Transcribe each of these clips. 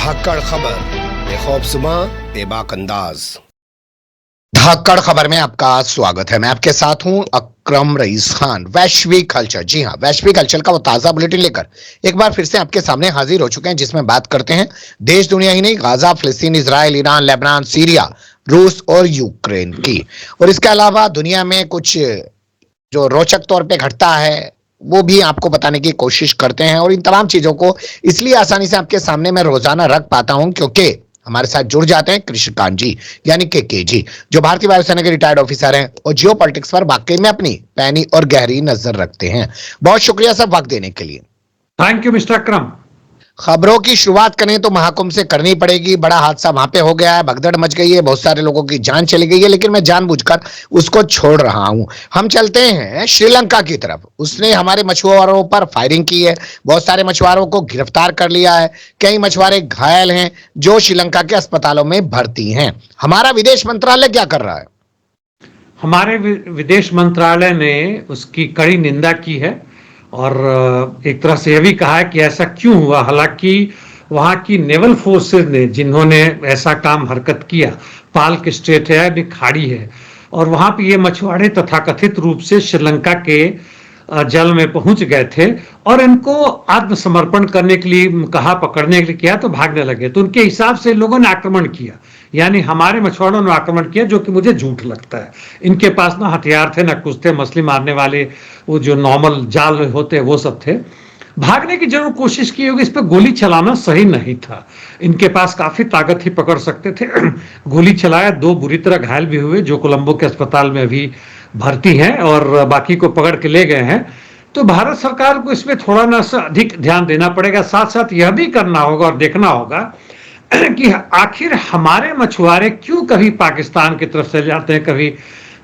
धाकड़ खबर, बेखौफजुमा बेबाक अंदाज। धाकड़ खबर में आपका स्वागत है। मैं आपके साथ हूं अकरम रईस खान। वैश्विक हलचल, जी हां, वैश्विक हलचल का वो ताजा बुलेटिन लेकर एक बार फिर से आपके सामने हाजिर हो चुके हैं, जिसमें बात करते हैं देश दुनिया ही नहीं, गाजा, फिलिस्तीन, इजराइल, ईरान, लेबनान, सीरिया, रूस और यूक्रेन की। और इसके अलावा दुनिया में कुछ जो रोचक तौर पे घटता है वो भी आपको बताने की कोशिश करते हैं। और इन तमाम चीजों को इसलिए आसानी से आपके सामने मैं रोजाना रख पाता हूं क्योंकि हमारे साथ जुड़ जाते हैं कृष्णकांत जी, यानी के जी, जो भारतीय वायुसेना के रिटायर्ड ऑफिसर हैं और जियो पॉलिटिक्स पर वाकई में अपनी पैनी और गहरी नजर रखते हैं। बहुत शुक्रिया सर वक्त देने के लिए। थैंक यू मिस्टर अकरम। खबरों की शुरुआत करें तो महाकुंभ से करनी पड़ेगी। बड़ा हादसा वहां पे हो गया है, भगदड़ मच गई है, बहुत सारे लोगों की जान चली गई है, लेकिन मैं जानबूझकर उसको छोड़ रहा हूं। हम चलते हैं श्रीलंका की तरफ। उसने हमारे मछुआरों पर फायरिंग की है, बहुत सारे मछुआरों को गिरफ्तार कर लिया है, कई मछुआरे घायल हैं जो श्रीलंका के अस्पतालों में भर्ती हैं। हमारा विदेश मंत्रालय क्या कर रहा है? हमारे विदेश मंत्रालय ने उसकी कड़ी निंदा की है और एक तरह से यह भी कहा है कि ऐसा क्यों हुआ। हालांकि वहां की नेवल फोर्सेस ने, जिन्होंने ऐसा काम हरकत किया, पाल्क स्ट्रेट है, यानी खाड़ी है, और वहां पे ये मछुआरे तथाकथित रूप से श्रीलंका के जल में पहुंच गए थे और इनको आत्मसमर्पण करने के लिए कहा, पकड़ने के लिए किया तो भागने लगे। तो उनके हिसाब से लोगों ने आक्रमण किया, यानी हमारे मछुआरों ने आक्रमण किया, जो कि मुझे झूठ लगता है। इनके पास ना हथियार थे, ना कुछ थे, मछली मारने वाले वो जो नॉर्मल जाल होते हैं वो सब थे। भागने की जरूर कोशिश की होगी, इस पर गोली चलाना सही नहीं था। इनके पास काफी ताकत ही पकड़ सकते थे। गोली चलाया, दो बुरी तरह घायल भी हुए जो कोलंबो के अस्पताल में अभी भर्ती हैं और बाकी को पकड़ के ले गए हैं। तो भारत सरकार को इसमें थोड़ा ना अधिक ध्यान देना पड़ेगा। साथ साथ यह भी करना होगा और देखना होगा कि आखिर हमारे मछुआरे क्यों कभी पाकिस्तान की तरफ चले जाते हैं, कभी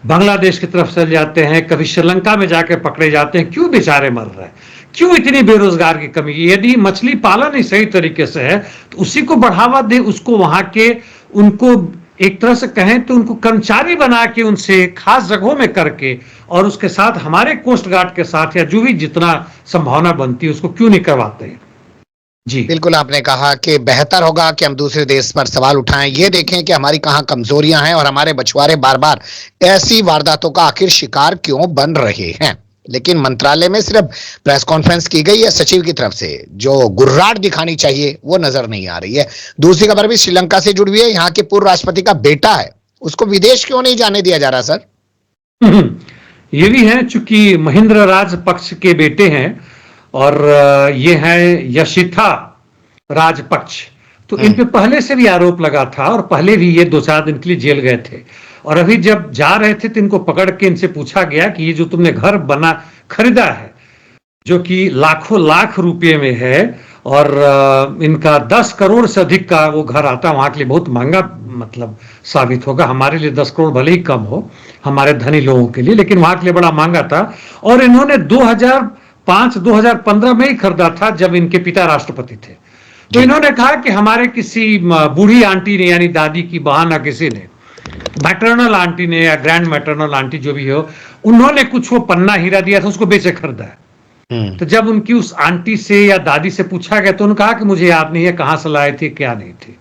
बांग्लादेश की तरफ चले जाते हैं, कभी श्रीलंका में जाके पकड़े जाते हैं, क्यों बेचारे मर रहे हैं, क्यों इतनी बेरोजगार की कमी। यदि मछली पालन ही सही तरीके से है तो उसी को बढ़ावा दे, उसको वहां के, उनको एक तरह से कहें तो उनको कर्मचारी बना के उनसे खास जगहों में करके, और उसके साथ हमारे कोस्ट गार्ड के साथ या जो भी जितना संभावना बनती है उसको क्यों नहीं करवाते हैं। जी बिल्कुल, आपने कहा कि बेहतर होगा कि हम दूसरे देश पर सवाल उठाएं, ये देखें कि हमारी कहां कमजोरियां हैं और हमारे मछुआरे बार बार ऐसी वारदातों का आखिर शिकार क्यों बन रहे हैं। लेकिन मंत्रालय में सिर्फ प्रेस कॉन्फ्रेंस की गई है सचिव की तरफ से, जो गुर्राट दिखानी चाहिए वो नजर नहीं आ रही है। दूसरी खबर भी श्रीलंका से जुड़ी हुई है। यहाँ के पूर्व राष्ट्रपति का बेटा है, उसको विदेश क्यों नहीं जाने दिया जा रहा सर? ये भी है, चूंकि महिंद्र राजपक्ष के बेटे हैं और ये है यशिथा राजपक्ष, तो इन पे पहले से भी आरोप लगा था और पहले भी ये 2-4 दिन के लिए जेल गए थे। और अभी जब जा रहे थे तो इनको पकड़ के इनसे पूछा गया कि ये जो तुमने घर खरीदा है, जो कि लाखों लाख रुपए में है, और इनका 10 करोड़ से अधिक का वो घर आता है, वहां के लिए बहुत महंगा मतलब साबित होगा। हमारे लिए 10 करोड़ भले ही कम हो, हमारे धनी लोगों के लिए, लेकिन वहां के लिए बड़ा महंगा था। और इन्होंने 2005-2015 में ही खरीदा था, जब इनके पिता राष्ट्रपति थे। तो इन्होंने कहा कि हमारे किसी बूढ़ी आंटी ने, यानी दादी की बहन या किसी ने, मैटरनल आंटी ने या ग्रैंड मैटरनल आंटी जो भी हो, उन्होंने कुछ वो पन्ना हीरा दिया था, उसको बेचे खरीदा है। तो जब उनकी उस आंटी से या दादी से पूछा गया तो उन्होंने कहा कि मुझे याद नहीं है कहां से लाए थे, क्या नहीं थी।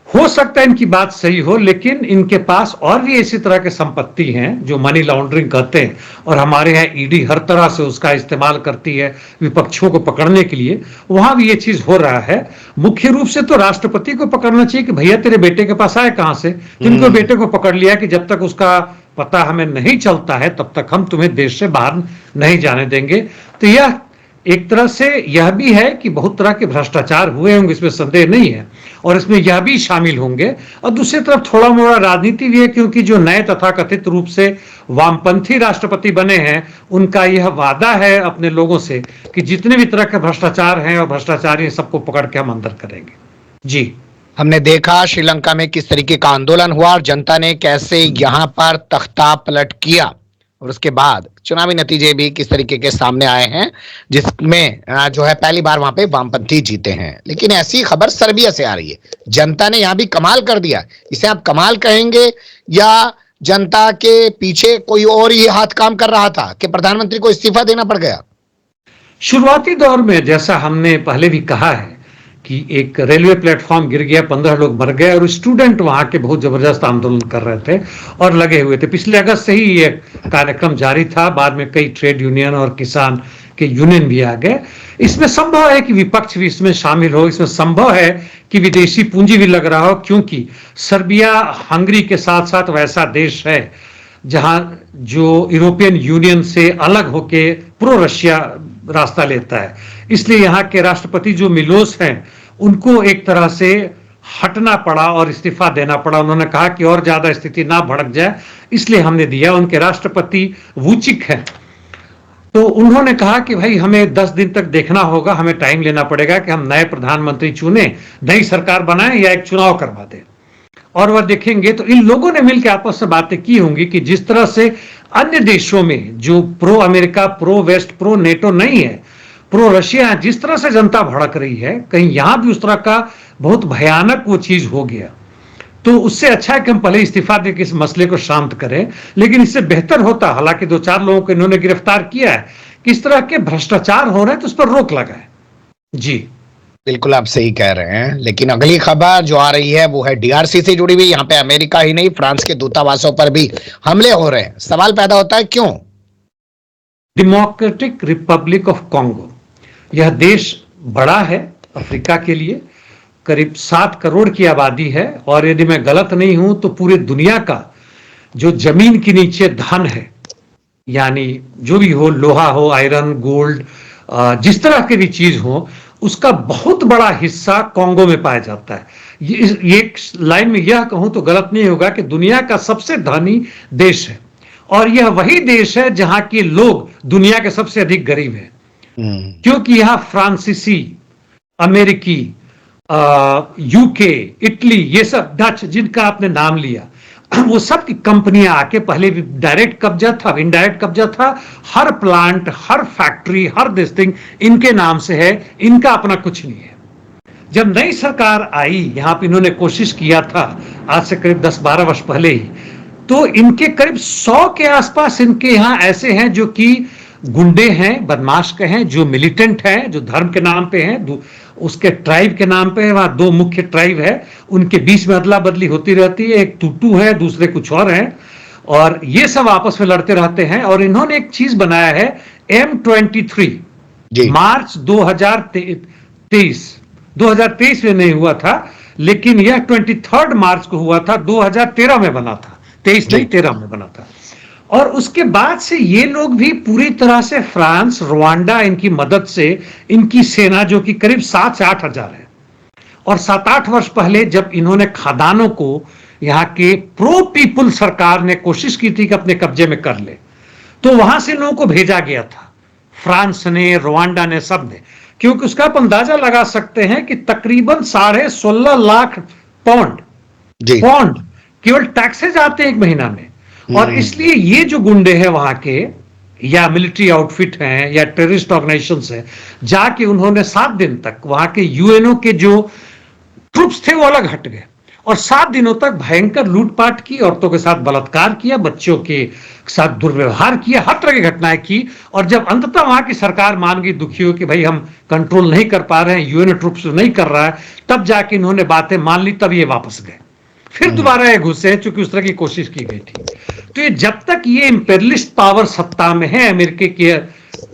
हो सकता है इनकी बात सही हो, लेकिन इनके पास और भी इसी तरह के संपत्ति हैं जो मनी लॉन्ड्रिंग कहते हैं, और हमारे यहाँ ईडी हर तरह से उसका इस्तेमाल करती है विपक्षियों को पकड़ने के लिए। वहां भी ये चीज हो रहा है। मुख्य रूप से तो राष्ट्रपति को पकड़ना चाहिए कि भैया तेरे बेटे के पास आए कहां से, जिनको बेटे को पकड़ लिया कि जब तक उसका पता हमें नहीं चलता है तब तक हम तुम्हें देश से बाहर नहीं जाने देंगे। तो यह एक तरह से यह भी है कि बहुत तरह के भ्रष्टाचार हुए होंगे, इसमें संदेह नहीं है, और इसमें यह भी शामिल होंगे। और दूसरी तरफ थोड़ा मोड़ा राजनीति भी है, क्योंकि जो नए तथाकथित रूप से वामपंथी राष्ट्रपति बने हैं, उनका यह वादा है अपने लोगों से कि जितने भी तरह के भ्रष्टाचार हैं और भ्रष्टाचारी सबको पकड़ के हम अंदर करेंगे। जी, हमने देखा श्रीलंका में किस तरीके का आंदोलन हुआ और जनता ने कैसे यहाँ पर तख्ता पलट किया, और उसके बाद चुनावी नतीजे भी किस तरीके के सामने आए हैं, जिसमें जो है पहली बार वहां पे वामपंथी जीते हैं। लेकिन ऐसी खबर सर्बिया से आ रही है, जनता ने यहां भी कमाल कर दिया। इसे आप कमाल कहेंगे या जनता के पीछे कोई और ही हाथ काम कर रहा था कि प्रधानमंत्री को इस्तीफा देना पड़ गया? शुरुआती दौर में जैसा हमने पहले भी कहा है कि एक रेलवे प्लेटफॉर्म गिर गया, 15 लोग मर गए और स्टूडेंट वहां के बहुत जबरदस्त आंदोलन कर रहे थे और लगे हुए थे। पिछले अगस्त से ही ये कार्यक्रम जारी था, बाद में कई ट्रेड यूनियन और किसान के यूनियन भी आ गए। इसमें संभव है कि विपक्ष भी इसमें शामिल हो, इसमें संभव है कि विदेशी पूंजी भी लग रहा हो, क्योंकि सर्बिया हंगरी के साथ साथ वैसा देश है जहां जो यूरोपियन यूनियन से अलग होके प्रो रशिया रास्ता लेता है। इसलिए यहाँ के राष्ट्रपति जो मिलोस हैं उनको एक तरह से हटना पड़ा और इस्तीफा देना पड़ा। उन्होंने कहा कि और ज्यादा स्थिति ना भड़क जाए, इसलिए हमने दिया। उनके राष्ट्रपति वुचिक हैं, तो उन्होंने कहा कि भाई हमें 10 दिन तक देखना होगा, हमें टाइम लेना पड़ेगा कि हम नए प्रधानमंत्री चुने, नई सरकार बनाएं या एक चुनाव करवा दें, और वह देखेंगे। तो इन लोगों ने मिलकर आपस में बातें की होंगी कि जिस तरह से अन्य देशों में जो pro America, pro west, pro NATO नहीं है, प्रो रशिया है, जिस तरह से जनता भड़क रही है, कहीं यहां भी उस तरह का बहुत भयानक वो चीज हो गया। तो उससे अच्छा है कि हम पहले इस्तीफा देकर इस मसले को शांत करें। लेकिन इससे बेहतर होता, हालांकि 2-4 लोगों को इन्होंने गिरफ्तार किया है, किस तरह के भ्रष्टाचार हो रहे हैं तो उस पर रोक लगाए। जी बिल्कुल आप सही कह रहे हैं। लेकिन अगली खबर जो आ रही है वो है डीआरसी से जुड़ी हुई। यहाँ पे अमेरिका ही नहीं, फ्रांस के दूतावासों पर भी हमले हो रहे हैं। सवाल पैदा होता है क्यों? डेमोक्रेटिक रिपब्लिक ऑफ कॉन्गो, यह देश बड़ा है अफ्रीका के लिए, करीब 7 करोड़ की आबादी है, और यदि मैं गलत नहीं हूं तो पूरे दुनिया का जो जमीन के नीचे धन है, यानी जो भी हो, लोहा हो, आयरन, गोल्ड, जिस तरह की भी चीज हो, उसका बहुत बड़ा हिस्सा कॉन्गो में पाया जाता है। ये एक लाइन में यह कहूं तो गलत नहीं होगा कि दुनिया का सबसे धनी देश है, और यह वही देश है जहां के लोग दुनिया के सबसे अधिक गरीब हैं, क्योंकि यहां फ्रांसीसी, अमेरिकी, यूके, इटली, ये सब, डच, जिनका आपने नाम लिया, वो सब की कंपनियां आके, पहले भी डायरेक्ट कब्जा था, इनडायरेक्ट कब्जा था, हर प्लांट, हर फैक्ट्री, हर दिस थिंग इनके नाम से है, इनका अपना कुछ नहीं है। जब नई सरकार आई, यहां पे इन्होंने कोशिश किया था आज से करीब 10-12 वर्ष पहले ही, तो इनके करीब 100 के आसपास इनके यहां ऐसे हैं जो कि गुंडे हैं, बदमाश के हैं, जो मिलिटेंट हैं, जो धर्म के नाम पे हैं, उसके ट्राइब के नाम पे है। वहां 2 मुख्य ट्राइब है, उनके बीच में अदला बदली होती रहती है, एक टूटू है, दूसरे कुछ और हैं, और ये सब आपस में लड़ते रहते हैं। और इन्होंने एक चीज बनाया है, M23, मार्च 2023 में नहीं हुआ था, लेकिन यह 23 मार्च को हुआ था, 2013 में बना था, 23 नहीं 13 में बना था। और उसके बाद से ये लोग भी पूरी तरह से फ्रांस, रवांडा, इनकी मदद से, इनकी सेना जो कि करीब 7 से 8 हजार है, और 7-8 वर्ष पहले जब इन्होंने खादानों को यहाँ के प्रो पीपुल सरकार ने कोशिश की थी कि अपने कब्जे में कर ले, तो वहां से लोगों को भेजा गया था, फ्रांस ने, रवांडा ने, सब ने, क्योंकि उसका आप अंदाजा लगा सकते हैं कि तकरीबन 16.5 लाख पौंड केवल टैक्सेज आते हैं 1 महीना में। और इसलिए ये जो गुंडे हैं वहां के, या मिलिट्री आउटफिट हैं, या टेररिस्ट ऑर्गेनाइजेशंस हैं, जाके उन्होंने 7 दिन तक वहां के यूएनओ के जो ट्रुप्स थे वो अलग हट गए, और 7 दिनों तक भयंकर लूटपाट की, औरतों के साथ बलात्कार किया, बच्चों के साथ दुर्व्यवहार किया, हर तरह की घटनाएं की। और जब अंततः वहां की सरकार मान गई, दुखी हो कि भाई हम कंट्रोल नहीं कर पा रहे हैं, यूएनओ ट्रुप्स नहीं कर रहा है, तब जाके इन्होंने बातें मान ली, तब ये वापस गए, फिर दोबारा ये घुसे, चूंकि उस तरह की कोशिश की गई थी। तो ये जब तक ये इंपेरियलिस्ट पावर सत्ता में है, अमेरिका के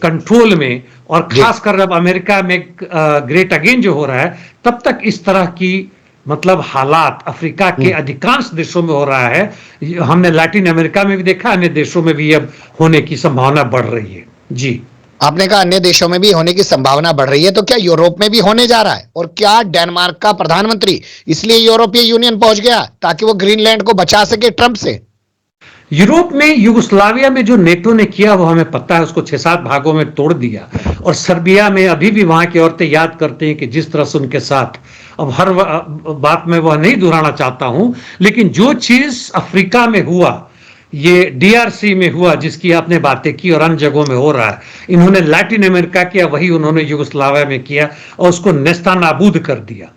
कंट्रोल में, और खासकर जब अमेरिका में ग्रेट अगेन जो हो रहा है, तब तक इस तरह की मतलब हालात अफ्रीका के अधिकांश देशों में हो रहा है। हमने लैटिन अमेरिका में भी देखा, अन्य देशों में भी अब होने की संभावना बढ़ रही है। जी, आपने कहा अन्य देशों में भी होने की संभावना बढ़ रही है, तो क्या यूरोप में भी होने जा रहा है? और क्या डेनमार्क का प्रधानमंत्री इसलिए यूरोपीय यूनियन पहुंच गया ताकि वो ग्रीनलैंड को बचा सके ट्रंप से? यूरोप में, युगोस्लाविया में जो नेटो ने किया वो हमें पता है, उसको 6-7 भागों में तोड़ दिया। और सर्बिया में अभी भी वहां की औरतें याद करती हैं कि जिस तरह से उनके साथ, अब हर बात में वह नहीं दोहराना चाहता हूं, लेकिन जो चीज अफ्रीका में हुआ, ये डीआरसी में हुआ जिसकी आपने बातें की, और अन्य जगहों में हो रहा है, इन्होंने लैटिन अमेरिका किया, वही उन्होंने युगोस्लाविया में किया, और उसको नेस्तानाबूद कर दिया।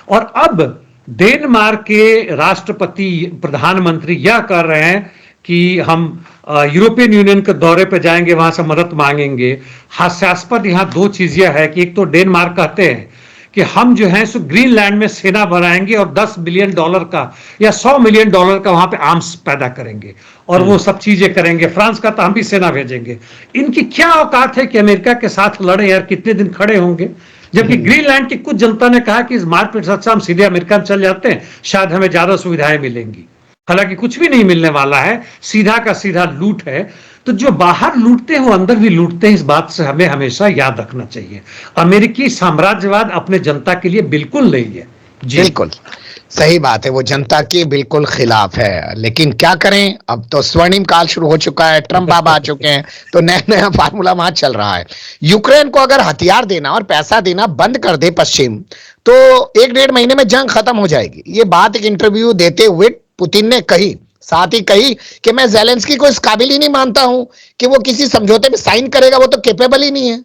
और अब डेनमार्क के राष्ट्रपति, प्रधानमंत्री यह कर रहे हैं कि हम यूरोपियन यूनियन के दौरे पर जाएंगे, वहां से मदद मांगेंगे। हास्यास्पद यहां 2 चीजें है कि एक तो डेनमार्क कहते हैं कि हम जो है सो ग्रीनलैंड में सेना बनाएंगे और $10 बिलियन का या $100 मिलियन का वहां पे आर्म्स पैदा करेंगे और वो सब चीजें करेंगे। फ्रांस का तो हम भी सेना भेजेंगे। इनकी क्या औकात है कि अमेरिका के साथ लड़े यार, कितने दिन खड़े होंगे? जबकि ग्रीनलैंड की कुछ जनता ने कहा कि इस मारपीट से अच्छा हम सीधे अमेरिका में चल जाते हैं, शायद हमें ज्यादा सुविधाएं मिलेंगी। हालांकि कुछ भी नहीं मिलने वाला है, सीधा का सीधा लूट है। तो जो बाहर लूटते हैं वो अंदर भी लूटते हैं, इस बात से हमें हमेशा याद रखना चाहिए। अमेरिकी साम्राज्यवाद अपने जनता के लिए बिल्कुल नहीं है। जी बिल्कुल सही बात है, वो जनता के बिल्कुल खिलाफ है। लेकिन क्या करें, अब तो स्वर्णिम काल शुरू हो चुका है, ट्रंप बाबा आ चुके हैं, तो नया नया फार्मूला वहां चल रहा है। यूक्रेन को अगर हथियार देना और पैसा देना बंद कर दे पश्चिम, तो 1-1.5 महीने में जंग खत्म हो जाएगी। ये बात एक इंटरव्यू देते हुए पुतिन ने कही। साथ ही कही कि मैं जेलेंस्की को इस काबिल ही नहीं मानता हूं कि वो किसी समझौते में साइन करेगा, वो तो कैपेबल ही नहीं है।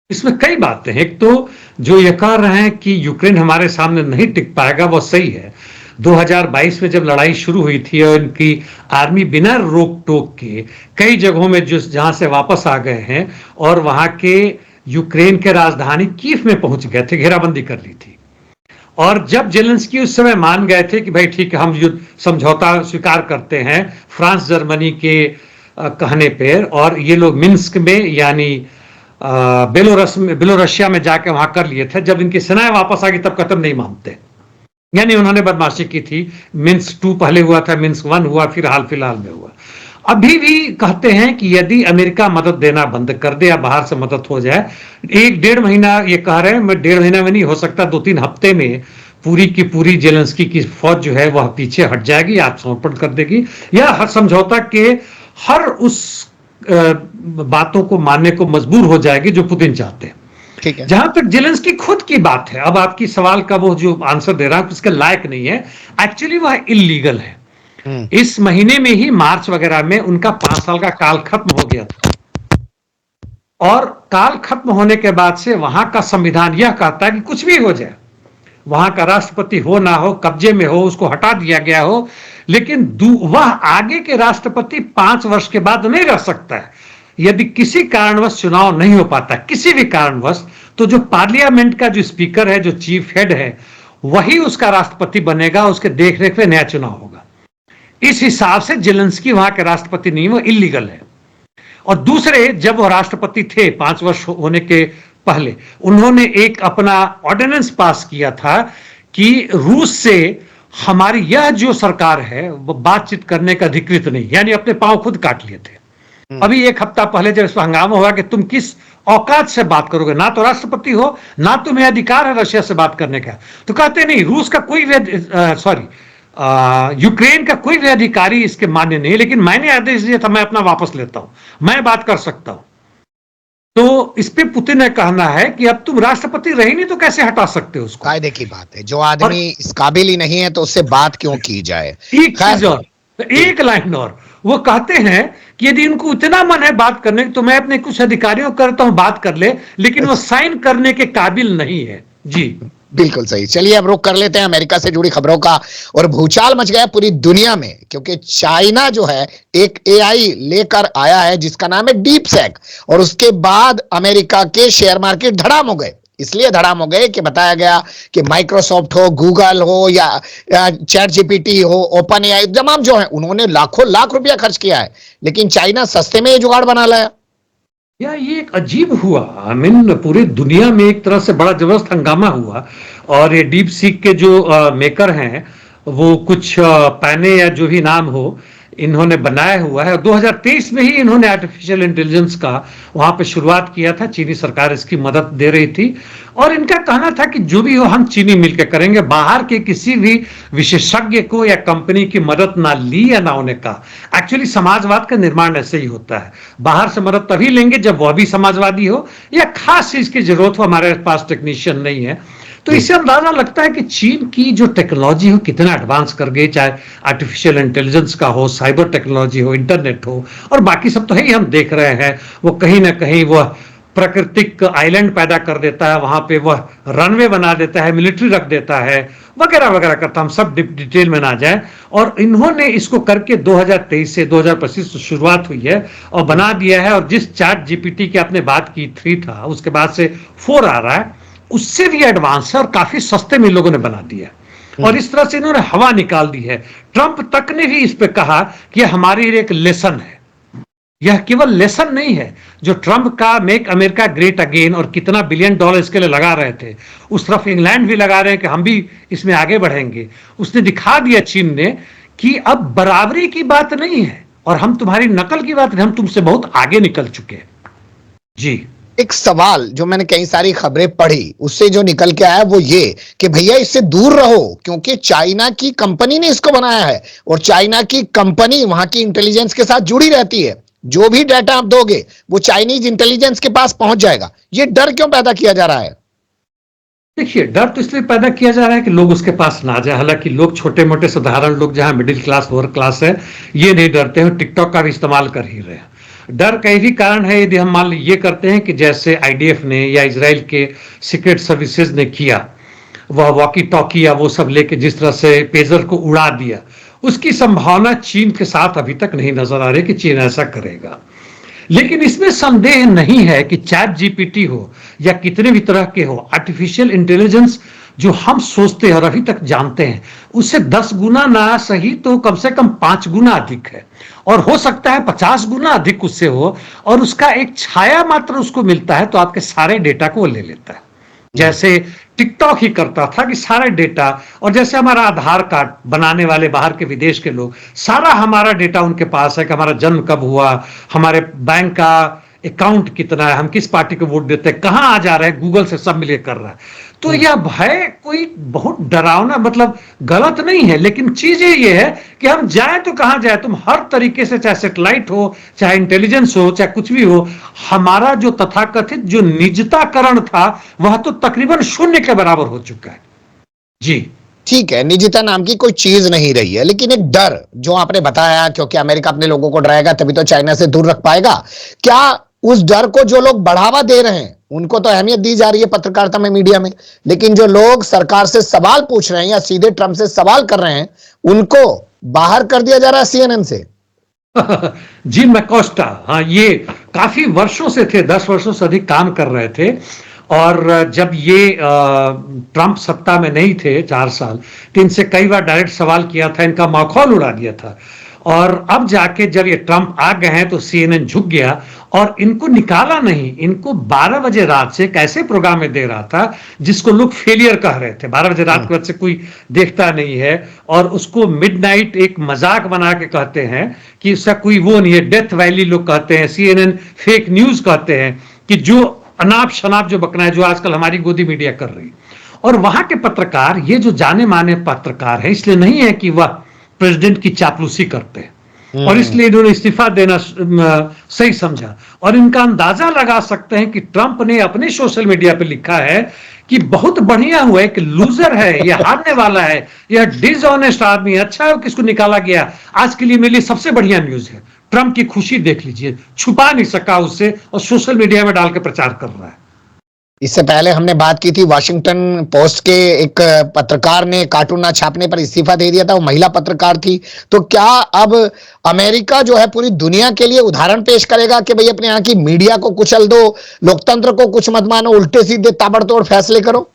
इसमें कई बातें हैं। एक तो जो ये कह रहे हैं कि यूक्रेन हमारे सामने नहीं टिक पाएगा, वो सही है। 2022 में जब लड़ाई शुरू हुई थी और इनकी आर्मी बिना रोक टोक के कई जगहों में जो जहां से वापस आ गए हैं और वहां के यूक्रेन के राजधानी कीव में पहुंच गए थे, घेराबंदी कर ली थी। और जब जेलेंस्की उस समय मान गए थे कि भाई ठीक है, हम युद्ध समझौता स्वीकार करते हैं फ्रांस जर्मनी के कहने पर, और ये लोग मिन्स्क में यानी बेलोरसिया में जाके वहां कर लिए थे। जब इनकी सेनाएं वापस आ गई तब कतई नहीं मानते, यानी उन्होंने बदमाशी की थी। मिन्स्क 2 पहले हुआ था, मिन्स्क 1 हुआ, फिर हाल फिलहाल में हुआ। अभी भी कहते हैं कि यदि अमेरिका मदद देना बंद कर दे या बाहर से मदद हो जाए, 1-1.5 महीना ये कह रहे हैं, मैं 1.5 महीना में नहीं, हो सकता 2-3 हफ्ते में पूरी की पूरी जेलेंस्की की फौज जो है वह पीछे हट जाएगी, आत्मसमर्पण कर देगी, या हर समझौता के हर उस बातों को मानने को मजबूर हो जाएगी जो पुतिन चाहते हैं। ठीक है। जहां तक जेलेंस्की खुद की बात है, अब आपकी सवाल का वो जो आंसर दे रहा है उसके लायक नहीं है। एक्चुअली वह इलीगल है। इस महीने में ही मार्च वगैरह में उनका 5 साल का काल खत्म हो गया था, और काल खत्म होने के बाद से वहां का संविधान यह कहता है कि कुछ भी हो जाए, वहां का राष्ट्रपति हो ना हो, कब्जे में हो, उसको हटा दिया गया हो, लेकिन वह आगे के राष्ट्रपति 5 वर्ष के बाद नहीं रह सकता है। यदि किसी कारणवश चुनाव नहीं हो पाता, किसी भी कारणवश, तो जो पार्लियामेंट का जो स्पीकर है, जो चीफ हेड है, वही उसका राष्ट्रपति बनेगा, उसके देखरेख में नया चुनाव होगा। इस हिसाब से जेलेंस्की वहां के राष्ट्रपति नहीं, वो इलीगल है। और दूसरे, जब वो राष्ट्रपति थे 5 वर्ष होने के पहले, उन्होंने एक अपना ऑर्डिनेंस पास किया था कि रूस से हमारी यह जो सरकार है वो बातचीत करने का अधिकृत नहीं, यानी अपने पांव खुद काट लिए थे। अभी 1 हफ्ता पहले जब इस पर हंगामा हुआ कि तुम किस औकात से बात करोगे, ना तो राष्ट्रपति हो, ना तुम्हें अधिकार है रशिया से बात करने का, तो कहते नहीं, रूस का कोई यूक्रेन का कोई भी अधिकारी इसके मान्य नहीं, लेकिन मैंने आदेश दिया था, मैं अपना वापस लेता हूं, मैं बात कर सकता हूं। तो इस पे पुतिन ने कहना है कि अब तुम राष्ट्रपति रही नहीं तो कैसे हटा सकते हो उसको। कायदे की बात है, जो आदमी इस काबिल ही नहीं है तो उससे बात क्यों की जाए। एक चीज और, एक लाइन और, वो कहते हैं कि यदि उनको इतना मन है बात करने तो मैं अपने कुछ अधिकारियों को करता हूं बात कर ले, लेकिन वो साइन करने के काबिल नहीं है। जी बिल्कुल सही। चलिए अब रुक कर लेते हैं अमेरिका से जुड़ी खबरों का। और भूचाल मच गया पूरी दुनिया में, क्योंकि चाइना जो है एक एआई लेकर आया है जिसका नाम है डीप सेक, और उसके बाद अमेरिका के शेयर मार्केट धड़ाम हो गए। इसलिए धड़ाम हो गए कि बताया गया कि माइक्रोसॉफ्ट हो, गूगल हो, या चैट जीपीटी हो, ओपन एआई, तमाम जो है उन्होंने लाखों लाख रुपया खर्च किया है, लेकिन चाइना सस्ते में ये जुगाड़ बना लाया। ये एक अजीब हुआ। आई मीन पूरी दुनिया में एक तरह से बड़ा जबरदस्त हंगामा हुआ। और ये डीप सीक के जो मेकर हैं, वो कुछ पैने या जो भी नाम हो, इन्होंने बनाया हुआ है। 2023 में ही इन्होंने आर्टिफिशियल इंटेलिजेंस का वहां पे शुरुआत किया था। चीनी सरकार इसकी मदद दे रही थी, और इनका कहना था कि जो भी हो हम चीनी मिलकर करेंगे, बाहर के किसी भी विशेषज्ञ को या कंपनी की मदद ना ली या ना होने का। एक्चुअली समाजवाद का निर्माण ऐसे ही होता है, बाहर से मदद तभी लेंगे जब वह भी समाजवादी हो या खास चीज की जरूरत हो, हमारे पास टेक्नीशियन नहीं है। तो इससे अंदाजा लगता है कि चीन की जो टेक्नोलॉजी हो कितना एडवांस कर गई, चाहे आर्टिफिशियल इंटेलिजेंस का हो, साइबर टेक्नोलॉजी हो, इंटरनेट हो, और बाकी सब तो है ही, हम देख रहे हैं। वो कहीं ना कहीं वह प्राकृतिक आइलैंड पैदा कर देता है, वहां पे वह रनवे बना देता है, मिलिट्री रख देता है, वगैरह वगैरह करता। हम सब डिटेल में ना जाए। और इन्होंने इसको करके 2023 से 2025 शुरुआत हुई है और बना दिया है। और जिस चैट जीपीटी की आपने बात की 3 था, उसके बाद से 4 आ रहा है। उससे भी एडवांस है और काफी सस्ते में इन लोगों ने बना दिया है। और इस तरह से इन्होंने हवा निकाल दी है। ट्रंप तक ने भी इस पे कहा कि यह हमारी एक लेसन है। यह केवल लेसन नहीं है। जो ट्रंप का मेक अमेरिका ग्रेट अगेन और कितना बिलियन डॉलर इसके लिए लगा रहे थे, उस तरफ इंग्लैंड भी लगा रहे हैं कि हम भी इसमें आगे बढ़ेंगे। उसने दिखा दिया चीन ने कि अब बराबरी की बात नहीं है और हम तुम्हारी नकल की बात नहीं, हम तुमसे बहुत आगे निकल चुके हैं। जी, एक सवाल जो मैंने कई सारी खबरें पढ़ी उससे जो निकल के आया वो ये कि भैया इससे दूर रहो, क्योंकि चाइना की कंपनी ने इसको बनाया है और चाइना की कंपनी वहां की इंटेलिजेंस के साथ जुड़ी रहती है। जो भी डाटा आप दोगे वो चाइनीज इंटेलिजेंस के पास पहुंच जाएगा। ये डर क्यों पैदा किया जा रहा है? देखिए, डर तो इसलिए पैदा किया जा रहा है कि लोग उसके पास ना जाए। हालांकि लोग छोटे मोटे साधारण लोग जहां मिडिल क्लास लोअर क्लास है, ये नहीं डरते हैं, टिकटॉक का भी इस्तेमाल कर ही रहे हैं। डर का भी कारण है, यदि हम मान ली ये करते हैं कि जैसे आईडीएफ ने या इजराइल के सीक्रेट सर्विसेज ने किया, वह वॉकी टॉकी या वो सब लेके जिस तरह से पेजर को उड़ा दिया, उसकी संभावना चीन के साथ अभी तक नहीं नजर आ रही कि चीन ऐसा करेगा। लेकिन इसमें संदेह नहीं है कि चैट जीपीटी हो या कितने भी तरह के हो, आर्टिफिशियल इंटेलिजेंस जो हम सोचते हैं और अभी तक जानते हैं उससे 10 गुना ना सही तो कम से कम 5 गुना अधिक है, और हो सकता है 50 गुना अधिक उससे हो, और उसका एक छाया मात्र उसको मिलता है तो आपके सारे डेटा को वो ले लेता है। जैसे टिकटॉक ही करता था कि सारा डेटा, और जैसे हमारा आधार कार्ड बनाने वाले बाहर के विदेश के लोग, सारा हमारा डेटा उनके पास है कि हमारा जन्म कब हुआ, हमारे बैंक का अकाउंट कितना है, हम किस पार्टी को वोट देते हैं, कहां आ जा रहे हैं, गूगल से सब मिले कर रहा है। तो यह भय कोई बहुत डरावना मतलब गलत नहीं है, लेकिन चीज ये है कि हम जाए तो कहां जाए, तुम हर तरीके से, चाहे सैटेलाइट हो, चाहे इंटेलिजेंस हो, चाहे कुछ भी हो, हमारा जो तथाकथित जो निजताकरण था वह तो तकरीबन शून्य के बराबर हो चुका है। जी, ठीक है, निजता नाम की कोई चीज नहीं रही है, लेकिन एक डर जो आपने बताया, क्योंकि अमेरिका अपने लोगों को डराएगा तभी तो चाइना से दूर रख पाएगा। क्या उस डर को जो लोग बढ़ावा दे रहे हैं उनको तो अहमियत दी जा रही है पत्रकारिता में, मीडिया में, लेकिन जो लोग सरकार से सवाल पूछ रहे हैं या सीधे ट्रंप से सवाल कर रहे हैं उनको बाहर कर दिया जा रहा है सीएनएन से? जिम मैकोस्टा, हाँ, ये काफी वर्षों से थे, 10 वर्षों से अधिक काम कर रहे थे। और जब ये ट्रंप सत्ता में नहीं थे 4 साल, तो इनसे कई बार डायरेक्ट सवाल किया था, इनका माखौल उड़ा दिया था। और अब जाके जब ये ट्रंप आ गए हैं तो सीएनएन झुक गया और इनको निकाला नहीं। इनको 12 बजे रात से एक ऐसे प्रोग्राम में दे रहा था जिसको लोग फेलियर कह रहे थे। 12 बजे रात के बाद से कोई देखता नहीं है, और उसको मिडनाइट एक मजाक बना के कहते हैं कि इसका कोई वो नहीं है, डेथ वैली लोग कहते हैं, सीएनएन फेक न्यूज कहते हैं, कि जो अनाप शनाप जो बकना है, जो आजकल हमारी गोदी मीडिया कर रही। और वहां के पत्रकार, ये जो जाने माने पत्रकार है, इसलिए नहीं है कि वह प्रेसिडेंट की चापलूसी करते हैं, और इसलिए इन्होंने इस्तीफा देना सही समझा। और इनका अंदाजा लगा सकते हैं कि ट्रंप ने अपने सोशल मीडिया पे लिखा है कि बहुत बढ़िया हुआ है कि लूजर है, यह हारने वाला है, यह डिसऑनेस्ट आदमी है, अच्छा है किसको निकाला गया, आज के लिए मेरे लिए सबसे बढ़िया न्यूज है। ट्रंप की खुशी देख लीजिए, छुपा नहीं सका उससे, और सोशल मीडिया में डाल के प्रचार कर रहा है। इससे पहले हमने बात की थी, वॉशिंगटन पोस्ट के एक पत्रकार ने कार्टून ना छापने पर इस्तीफा दे दिया था, वो महिला पत्रकार थी। तो क्या अब अमेरिका जो है पूरी दुनिया के लिए उदाहरण पेश करेगा कि भाई अपने यहाँ की मीडिया को कुचल दो, लोकतंत्र को कुछ मत मानो, उल्टे सीधे ताबड़तोड़ फैसले करो?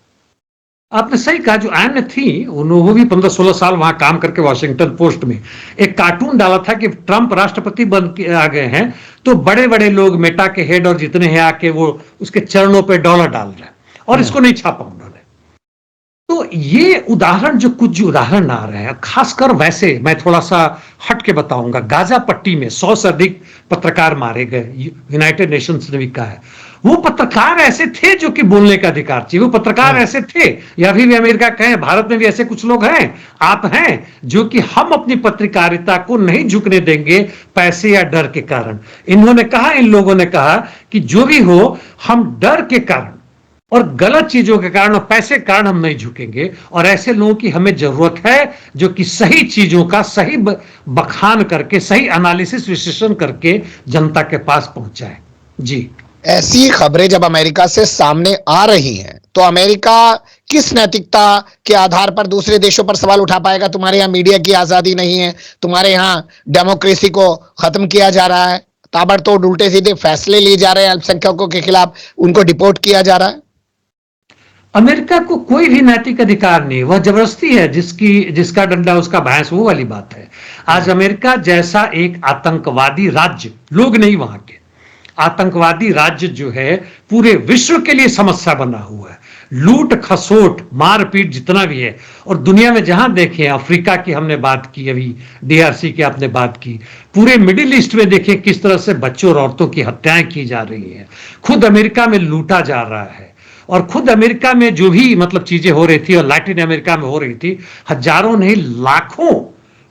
आपने सही कहा। जो एन थी, उन्होंने भी 15-16 साल वहां काम करके वॉशिंगटन पोस्ट में एक कार्टून डाला था कि ट्रंप राष्ट्रपति बन के आ गए हैं तो बड़े बड़े लोग, मेटा के हेड और जितने हैं, आके वो उसके चरणों पे डॉलर डाल रहे हैं, और इसको नहीं छापा उन्होंने। तो ये उदाहरण, जो कुछ उदाहरण आ रहे हैं, खासकर वैसे मैं थोड़ा सा हट के बताऊंगा, गाजा पट्टी में 100 से अधिक पत्रकार मारे गए, यूनाइटेड नेशंस ने भी कहा है। वो पत्रकार ऐसे थे जो कि बोलने का अधिकार चाहिए, वो पत्रकार ऐसे थे, या अभी भी अमेरिका कहें, भारत में भी ऐसे कुछ लोग हैं, आप हैं, जो कि हम अपनी पत्रकारिता को नहीं झुकने देंगे पैसे या डर के कारण। इन्होंने कहा, इन लोगों ने कहा कि जो भी हो, हम डर के कारण और गलत चीजों के कारण और पैसे के कारण हम नहीं झुकेंगे, और ऐसे लोगों की हमें जरूरत है जो कि सही चीजों का सही बखान करके, सही एनालिसिस विश्लेषण करके जनता के पास पहुंचाए। जी, ऐसी खबरें जब अमेरिका से सामने आ रही हैं तो अमेरिका किस नैतिकता के आधार पर दूसरे देशों पर सवाल उठा पाएगा? तुम्हारे यहाँ मीडिया की आजादी नहीं है, तुम्हारे यहाँ डेमोक्रेसी को खत्म किया जा रहा है, ताबड़तोड़ उल्टे सीधे फैसले लिए जा रहे हैं अल्पसंख्यकों के खिलाफ, उनको डिपोर्ट किया जा रहा है। अमेरिका को कोई भी नैतिक अधिकार नहीं, वह जबरदस्ती है, जिसका डंडा उसका भैंस, वो वाली बात है। आज अमेरिका जैसा एक आतंकवादी राज्य, लोग नहीं वहां के, आतंकवादी राज्य जो है पूरे विश्व के लिए समस्या बना हुआ है। लूट खसोट मारपीट जितना भी है, और दुनिया में जहां देखें, अफ्रीका की हमने बात की, अभी डीआरसी की आपने बात की, पूरे मिडिल ईस्ट में देखें किस तरह से बच्चों और औरतों की हत्याएं की जा रही हैं। खुद अमेरिका में लूटा जा रहा है, और खुद अमेरिका में जो भी मतलब चीजें हो रही थी और लैटिन अमेरिका में हो रही थी, हजारों नहीं लाखों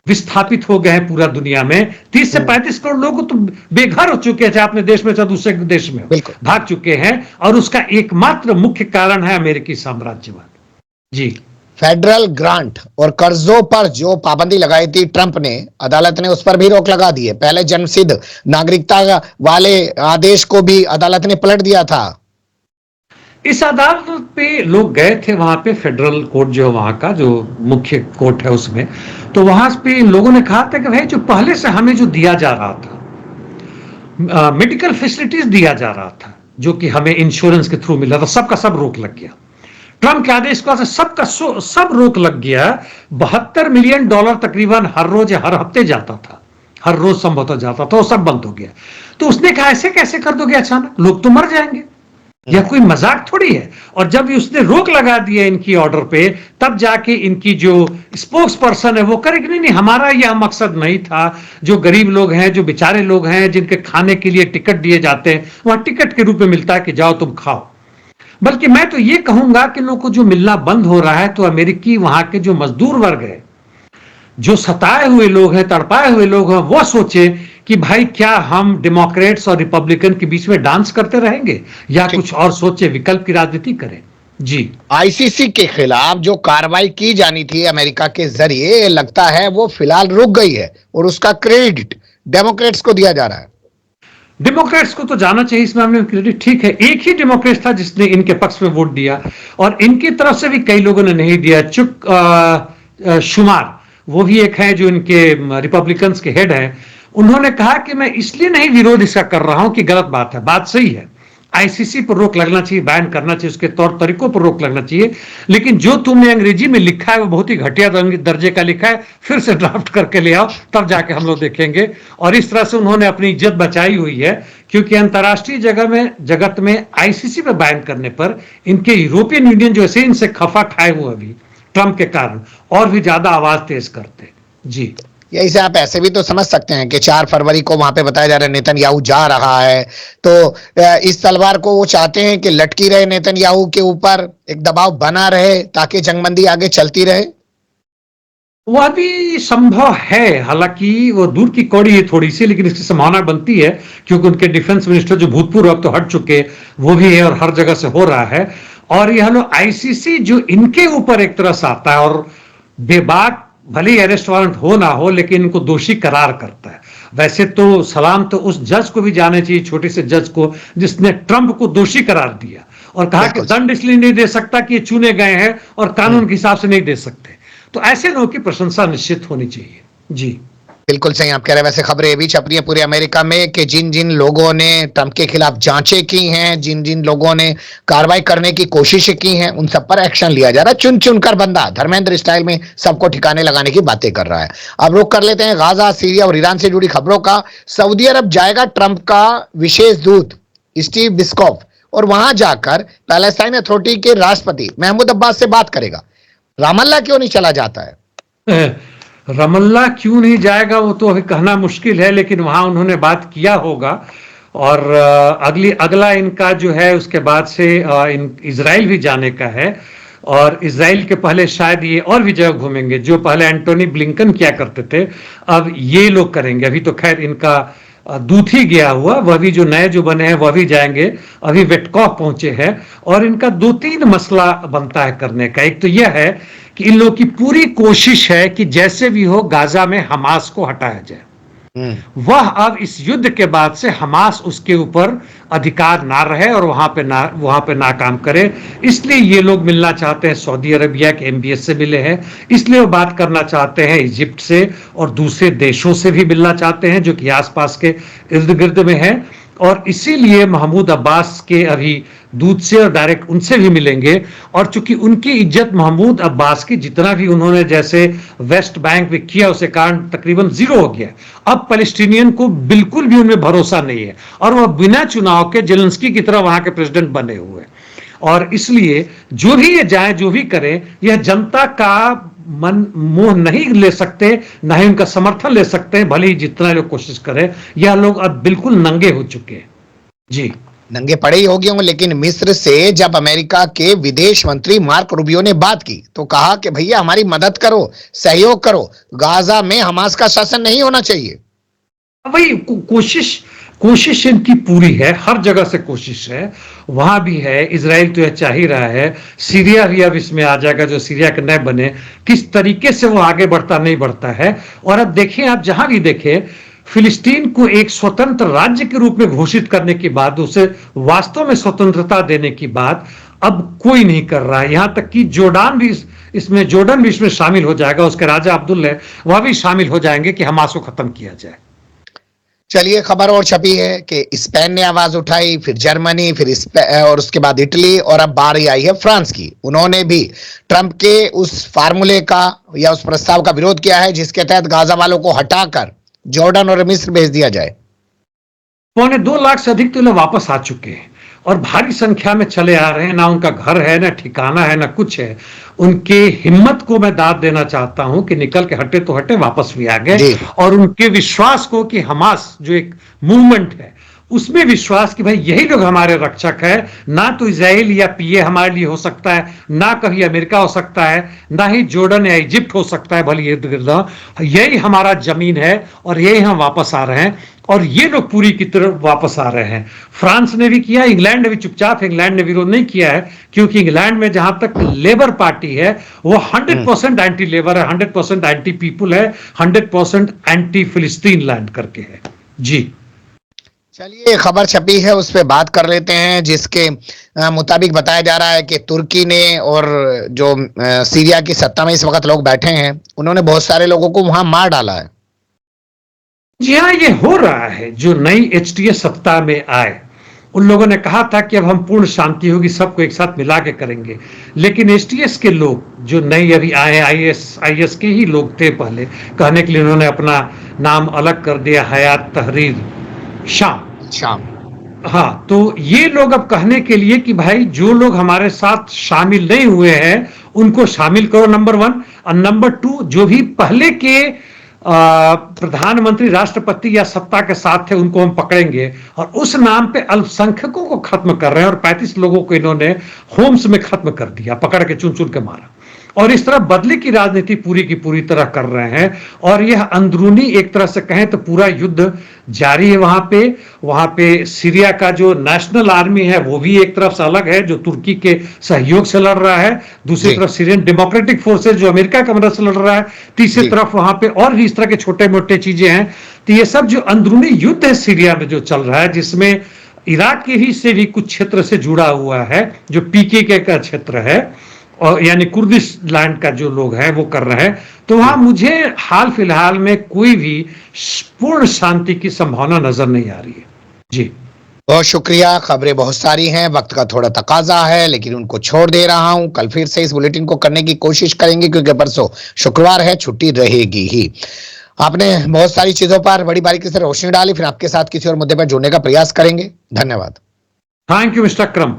विस्थापित हो गए हैं पूरा दुनिया में। 30 से 35 करोड़ लोग तो बेघर हो चुके हैं, चाहे अपने देश में चाहे दूसरे देश में, भाग चुके हैं, और उसका एकमात्र मुख्य कारण है अमेरिकी साम्राज्यवाद। जी, फेडरल ग्रांट और कर्जों पर जो पाबंदी लगाई थी ट्रंप ने, अदालत ने उस पर भी रोक लगा दी है। पहले जन्मसिद्ध नागरिकता वाले आदेश को भी अदालत ने पलट दिया था। इस अदालत पे लोग गए थे, वहां पे फेडरल कोर्ट जो वहां का जो मुख्य कोर्ट है उसमें, तो वहां पे लोगों ने कहा था कि भाई जो पहले से हमें जो दिया जा रहा था, मेडिकल फैसिलिटीज दिया जा रहा था, जो कि हमें इंश्योरेंस के थ्रू मिला था, सबका सब रोक लग गया। ट्रंप के आदेश के बाद सबका सब रोक लग गया। $72 मिलियन तकरीबन हर रोज या हर हफ्ते जाता था, हर रोज संभवतः जाता था, वो सब बंद हो गया। तो उसने कहा ऐसे कैसे कर दोगे अचानक, लोग तो मर जाएंगे, यह कोई मजाक थोड़ी है। और जब उसने रोक लगा दिया इनकी ऑर्डर पे, तब जाके इनकी जो स्पोक्स पर्सन है वो करे कि नहीं नहीं, हमारा यह मकसद नहीं था। जो गरीब लोग हैं, जो बेचारे लोग हैं, जिनके खाने के लिए टिकट दिए जाते हैं, वहां टिकट के रूप में मिलता है कि जाओ तुम खाओ। बल्कि मैं तो ये कहूंगा कि लोगों को जो मिलना बंद हो रहा है, तो अमेरिकी वहां के जो मजदूर वर्ग है, जो सताए हुए लोग हैं, तड़पाए हुए लोग हैं, वो सोचे कि भाई क्या हम डेमोक्रेट्स और रिपब्लिकन के बीच में डांस करते रहेंगे, या कुछ और सोचे, विकल्प की राजनीति करें। जी, आईसीसी के खिलाफ जो कार्रवाई की जानी थी अमेरिका के जरिए, लगता है वो फिलहाल रुक गई है, और उसका क्रेडिट डेमोक्रेट्स को दिया जा रहा है। डेमोक्रेट्स को तो जाना चाहिए इस मामले में क्रेडिट, ठीक है। एक ही डेमोक्रेट था जिसने इनके पक्ष में वोट दिया, और इनकी तरफ से भी कई लोगों ने नहीं दिया। चुक शुमार, वो भी एक है जो इनके रिपब्लिकन्स के हेड हैं, उन्होंने कहा कि मैं इसलिए नहीं विरोध इसका कर रहा हूं कि गलत बात है, बात सही है, आईसीसी पर रोक लगना चाहिए, बैन करना चाहिए, उसके तौर तरीकों पर रोक लगना चाहिए, लेकिन जो तुमने अंग्रेजी में लिखा है वो बहुत ही घटिया दर्जे का लिखा है, फिर से ड्राफ्ट करके ले आओ, तब जाके हम लोग देखेंगे। और इस तरह से उन्होंने अपनी इज्जत बचाई हुई है, क्योंकि अंतर्राष्ट्रीय जगत में आईसीसी पर बैन करने पर इनके यूरोपियन यूनियन जो है इनसे खफा खाए हुए अभी ट्रंप के कारण, और भी ज्यादा आवाज तेज करते। जी, यही से आप ऐसे भी तो समझ सकते हैं कि 4 फरवरी को वहां पे बताया जा रहा है नेतन्याहू जा रहा है, तो इस तलवार को वो चाहते हैं कि लटकी रहे नेतन्याहू के ऊपर, एक दबाव बना रहे ताकि जंगबंदी आगे चलती रहे। वह भी संभव है, हालांकि वो दूर की कौड़ी है थोड़ी सी, लेकिन इसकी संभावना बनती है, क्योंकि उनके डिफेंस मिनिस्टर जो भूतपूर्व अब तो हट चुके, वो भी है, और हर जगह से हो रहा है। और यह लो आईसीसी जो इनके ऊपर एक तरह से आता है, और बेबाक भले ही अरेस्ट वारंट हो ना हो, लेकिन इनको दोषी करार करता है। वैसे तो सलाम तो उस जज को भी जाने चाहिए, छोटे से जज को, जिसने ट्रंप को दोषी करार दिया और कहा कि दंड इसलिए नहीं दे सकता कि ये चुने गए हैं और कानून के हिसाब से नहीं दे सकते। तो ऐसे लोगों की प्रशंसा निश्चित होनी चाहिए। जी, बिल्कुल सही आप कह रहे हैं। वैसे खबरें भी छप रही है पूरे अमेरिका में कि जिन जिन लोगों ने ट्रंप के खिलाफ जांचें की हैं, जिन जिन लोगों ने कार्रवाई करने की कोशिशें की हैं, उन सब पर एक्शन लिया जा रहा है। चुन चुनकर बंदा धर्मेंद्र स्टाइल में सबको ठिकाने लगाने की बातें कर रहा है। अब रुख कर लेते हैं गाजा, सीरिया और ईरान से जुड़ी खबरों का। सऊदी अरब जाएगा ट्रंप का विशेष दूत स्टीव बिस्कॉफ, और वहां जाकर पैलेस्टाइन अथॉरिटी के राष्ट्रपति महमूद अब्बास से बात करेगा। रामल्ला क्यों नहीं चला जाता है? रमल्ला क्यों नहीं जाएगा वो तो अभी कहना मुश्किल है, लेकिन वहां उन्होंने बात किया होगा। और अगला इनका जो है उसके बाद से इजराइल भी जाने का है, और इजराइल के पहले शायद ये और भी जगह घूमेंगे, जो पहले एंटोनी ब्लिंकन किया करते थे, अब ये लोग करेंगे। अभी तो खैर इनका दूत ही गया हुआ, वह भी जो नए जो बने हैं वह भी जाएंगे। अभी वेटकॉफ पहुंचे हैं, और इनका 2-3 मसला बनता है करने का। एक तो यह है कि इन लोगों की पूरी कोशिश है कि जैसे भी हो गाजा में हमास को हटाया जाए। वह अब इस युद्ध के बाद से हमास उसके ऊपर अधिकार ना रहे और वहां पे नाकाम करे। इसलिए ये लोग मिलना चाहते हैं, सऊदी अरबिया के एमबीएस से मिले हैं, इसलिए वो बात करना चाहते हैं इजिप्ट से, और दूसरे देशों से भी मिलना चाहते हैं जो कि आसपास के इर्द गिर्द में है। और इसीलिए महमूद अब्बास के अभी दूध से और डायरेक्ट उनसे भी मिलेंगे। और चूंकि उनकी इज्जत महमूद अब्बास की जितना भी उन्होंने जैसे वेस्ट बैंक में किया उसे कारण तकरीबन जीरो हो गया। अब पैलेस्टीनियन को बिल्कुल भी उनमें भरोसा नहीं है और वह बिना चुनाव के जेलेंस्की की तरह वहां के प्रेसिडेंट बने हुए हैं। और इसलिए जो भी ये जाए जो भी करें, यह जनता का मन मोह नहीं ले सकते, ना ही उनका समर्थन ले सकते हैं, भले ही जितना लोग कोशिश करें। यह लोग अब बिल्कुल नंगे हो चुके हैं। जी, नंगे पड़े ही हो गए होंगे। लेकिन मिस्र से जब अमेरिका के विदेश मंत्री मार्क रूबियो ने बात की तो कहा कि भैया हमारी मदद करो, सहयोग करो, गाजा में हमास का शासन नहीं होना चाहिए। वही कोशिश कोशिश इनकी पूरी है, हर जगह से कोशिश है। वहां भी है, इजराइल तो यह चाह ही रहा है, सीरिया भी अब इसमें आ जाएगा जो सीरिया के नए बने, किस तरीके से वो आगे बढ़ता नहीं बढ़ता है। और अब देखें, आप जहां भी देखें, फिलिस्तीन को एक स्वतंत्र राज्य के रूप में घोषित करने के बाद, उसे वास्तव में स्वतंत्रता देने की बात अब कोई नहीं कर रहा है। यहां तक कि जॉर्डन भी इसमें शामिल हो जाएगा, उसके राजा अब्दुल है वह भी शामिल हो जाएंगे कि हमास को खत्म किया जाए। चलिए, खबर और छपी है कि स्पेन ने आवाज उठाई, फिर जर्मनी, फिर और उसके बाद इटली, और अब बारी आई है फ्रांस की। उन्होंने भी ट्रंप के उस फार्मूले का या उस प्रस्ताव का विरोध किया है जिसके तहत गाजा वालों को हटाकर जॉर्डन और मिस्र भेज दिया जाए। 2.25 लाख से अधिक तो लोग वापस आ चुके हैं और भारी संख्या में चले आ रहे हैं। ना उनका घर है, ना ठिकाना है, ना कुछ है। उनके हिम्मत को मैं दाद देना चाहता हूं कि निकल के हटे तो हटे, वापस भी आ गए। और उनके विश्वास को कि हमास जो एक मूवमेंट है उसमें विश्वास कि भाई यही लोग हमारे रक्षक है। ना तो इजराइल या पीए हमारे लिए हो सकता है, ना कभी अमेरिका हो सकता है, ना ही जॉर्डन या इजिप्ट हो सकता है, भले यही हमारा जमीन है और यही हम वापस आ रहे हैं। और ये लोग पूरी की तरह वापस आ रहे हैं। फ्रांस ने भी किया, इंग्लैंड ने भी चुपचाप, इंग्लैंड ने विरोध नहीं किया है क्योंकि इंग्लैंड में जहां तक लेबर पार्टी है वो 100% एंटी लेबर है, 100% एंटी पीपुल है, 100% एंटी फिलिस्तीन लैंड करके है। जी, चलिए, खबर छपी है उस पर बात कर लेते हैं, जिसके मुताबिक बताया जा रहा है कि तुर्की ने और जो सीरिया की सत्ता में इस वक्त लोग बैठे हैं उन्होंने बहुत सारे लोगों को वहां मार डाला है। जी हाँ, ये हो रहा है। जो नई एचटीएस सत्ता में आए उन लोगों ने कहा था कि अब हम पूर्ण शांति होगी, सबको एक साथ मिला के करेंगे। लेकिन एचटीएस के लोग जो नई अभी आए, आईएस के ही लोग थे पहले, कहने के लिए उन्होंने अपना नाम अलग कर दिया, हयात तहरीर शाम। हाँ, तो ये लोग अब कहने के लिए कि भाई जो लोग हमारे साथ शामिल नहीं हुए हैं उनको शामिल करो, नंबर 1। और नंबर 2, जो भी पहले के प्रधानमंत्री, राष्ट्रपति या सत्ता के साथ थे उनको हम पकड़ेंगे। और उस नाम पे अल्पसंख्यकों को खत्म कर रहे हैं। और 35 लोगों को इन्होंने होम्स में खत्म कर दिया, पकड़ के चुन चुन के मारा। और इस तरह बदले की राजनीति पूरी की पूरी तरह कर रहे हैं। और यह अंदरूनी एक तरह से कहें तो पूरा युद्ध जारी है वहां पे सीरिया का जो नेशनल आर्मी है वो भी एक तरफ से अलग है, जो तुर्की के सहयोग से लड़ रहा है। दूसरी तरफ सीरियन डेमोक्रेटिक फोर्सेस जो अमेरिका की मदद से लड़ रहा है। तीसरी तरफ वहां पे और भी इस तरह के छोटे मोटे चीजें हैं। तो ये सब जो अंदरूनी युद्ध है सीरिया में जो चल रहा है, जिसमें इराक के ही से भी कुछ क्षेत्र से जुड़ा हुआ है, जो पीकेके का क्षेत्र है, और यानी कुर्दिश लैंड का जो लोग हैं वो कर रहे हैं। तो वहां मुझे हाल फिलहाल में कोई भी पूर्ण शांति की संभावना नजर नहीं आ रही है। जी, बहुत शुक्रिया। खबरें बहुत सारी हैं, वक्त का थोड़ा तकाजा है, लेकिन उनको छोड़ दे रहा हूं। कल फिर से इस बुलेटिन को करने की कोशिश करेंगे क्योंकि परसों शुक्रवार है, छुट्टी रहेगी ही। आपने बहुत सारी चीजों पर बड़ी बारीकी से रोशनी डाली, फिर आपके साथ किसी और मुद्दे पर जुड़ने का प्रयास करेंगे। धन्यवाद। थैंक यू मिस्टर क्रम।